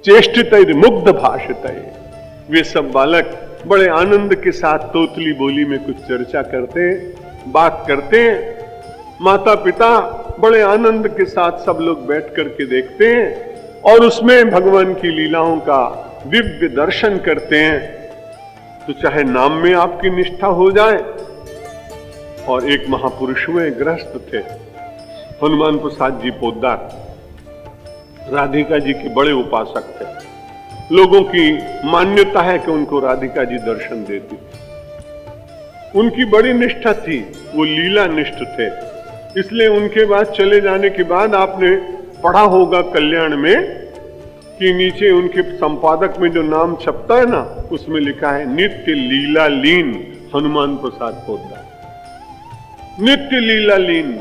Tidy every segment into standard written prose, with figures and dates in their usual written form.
चेष्टितैर मुग्ध भाषितैर। वे सब बालक बड़े आनंद के साथ तोतली बोली में कुछ चर्चा करते, बात करते हैं। माता पिता बड़े आनंद के साथ सब लोग बैठ करके देखते हैं और उसमें भगवान की लीलाओं का दिव्य दर्शन करते हैं। तो चाहे नाम में आपकी निष्ठा हो जाए। और एक महापुरुष हुए, गृहस्थ थे, हनुमान प्रसाद जी पोद्दार, राधिका जी के बड़े उपासक थे। लोगों की मान्यता है कि उनको राधिका जी दर्शन देती थी। उनकी बड़ी निष्ठा थी, वो लीला निष्ठ थे। इसलिए उनके बाद चले जाने के बाद आपने पढ़ा होगा कल्याण में कि नीचे उनके संपादक में जो नाम छपता है ना, उसमें लिखा है नित्य लीला लीन हनुमान प्रसाद पोद्दार। नित्य लीला लीन।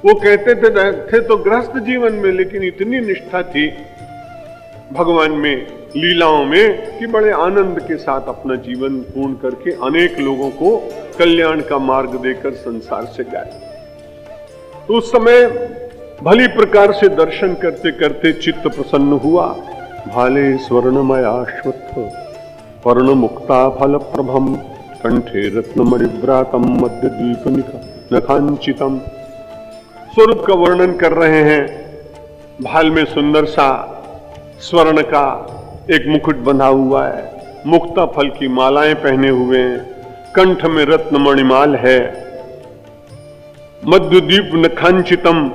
वो कहते थे तो गृहस्थ जीवन में, लेकिन इतनी निष्ठा थी भगवान में, लीलाओं में, कि बड़े आनंद के साथ अपना जीवन पूर्ण करके अनेक लोगों को कल्याण का मार्ग देकर संसार से गए। तो उस समय भली प्रकार से दर्शन करते करते चित्त प्रसन्न हुआ। भाले स्वर्णमयाश्वत्थ पर्ण मुक्ता फल प्रभम कंठे रत्नमणिव्रातम मध्य द्वीप नखांचितम। स्वरूप का वर्णन कर रहे हैं। भाल में सुंदर सा स्वर्ण का एक मुकुट बंधा हुआ है, मुक्ता फल की मालाएं पहने हुए हैं, कंठ में रत्न मणिमाल है, मध्यद्वीप नखांचितम।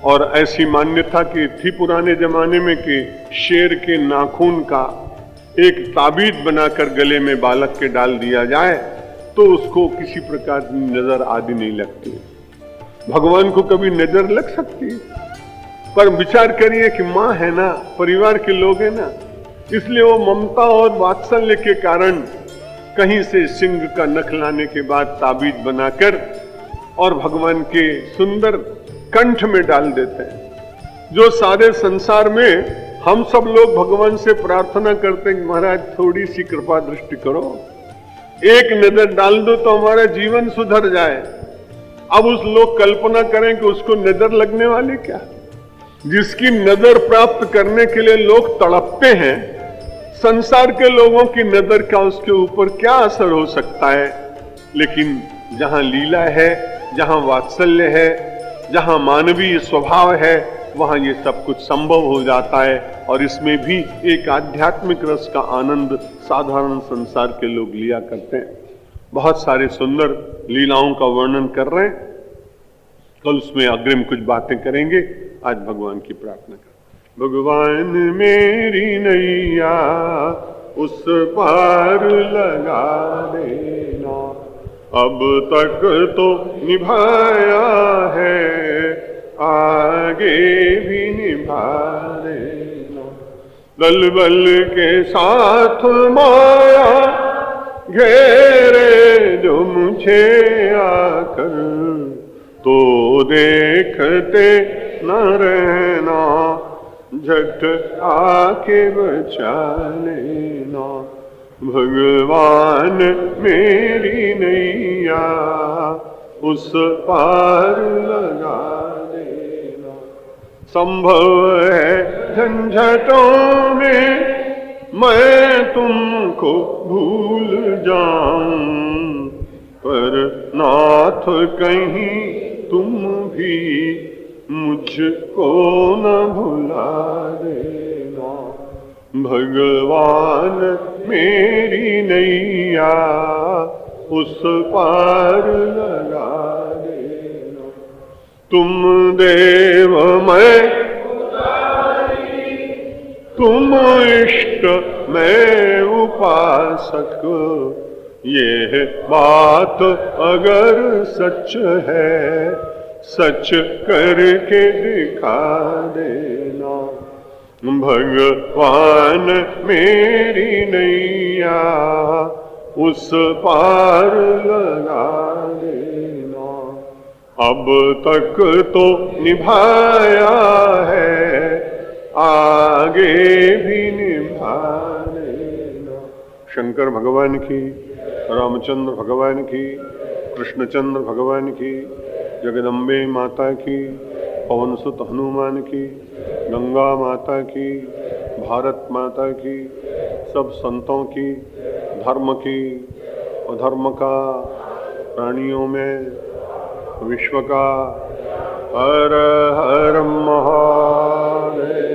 और ऐसी मान्यता की थी पुराने जमाने में कि शेर के नाखून का एक ताबीज बनाकर गले में बालक के डाल दिया जाए तो उसको किसी प्रकार की नजर आदि नहीं लगती। भगवान को कभी नजर लग सकती है? पर विचार करिए कि माँ है ना, परिवार के लोग हैं ना, इसलिए वो ममता और वात्सल्य के कारण कहीं से सिंह का नख लाने के बाद ताबीज बनाकर और भगवान के सुंदर कंठ में डाल देते हैं। जो सारे संसार में हम सब लोग भगवान से प्रार्थना करते हैं, महाराज थोड़ी सी कृपा दृष्टि करो, एक नजर डाल दो तो हमारा जीवन सुधर जाए। अब उस लोग कल्पना करें कि उसको नजर लगने वाली क्या, जिसकी नजर प्राप्त करने के लिए लोग तड़पते हैं, संसार के लोगों की नजर का उसके ऊपर क्या असर हो सकता है। लेकिन जहां लीला है, जहां वात्सल्य है, जहां मानवीय स्वभाव है, वहां ये सब कुछ संभव हो जाता है। और इसमें भी एक आध्यात्मिक रस का आनंद साधारण संसार के लोग लिया करते हैं। बहुत सारे सुंदर लीलाओं का वर्णन कर रहे हैं। कल उसमें अग्रिम कुछ बातें करेंगे। आज भगवान की प्रार्थना कर। भगवान मेरी नैया उस पार लगा देना, अब तक तो निभाया है, आगे भी निभा देना। दल बल के साथ माया घेरे जो मुझे आकर, तो देखते न रहना, झट आके बचा लेना। भगवान मेरी नैया उस पार लगा देना। संभव है झंझटों में मैं तुमको भूल जाऊं, पर नाथ कहीं तुम भी मुझको न भुला देना। भगवान मेरी नैया उस पार लगा देना। तुम देव मैं तुम इष्ट मैं उपासक, ये बात अगर सच है, सच करके दिखा देना। भगवान मेरी नैया उस पार लगा देना। अब तक तो निभाया है, आगे भी निभा देना। शंकर भगवान की, रामचंद्र भगवान की, कृष्णचंद्र भगवान की, जगदम्बे माता की, पवन सुत हनुमान की, गंगा माता की, भारत माता की, सब संतों की, धर्म की, अधर्म का, प्राणियों में, विश्व का। हर हर महादेव।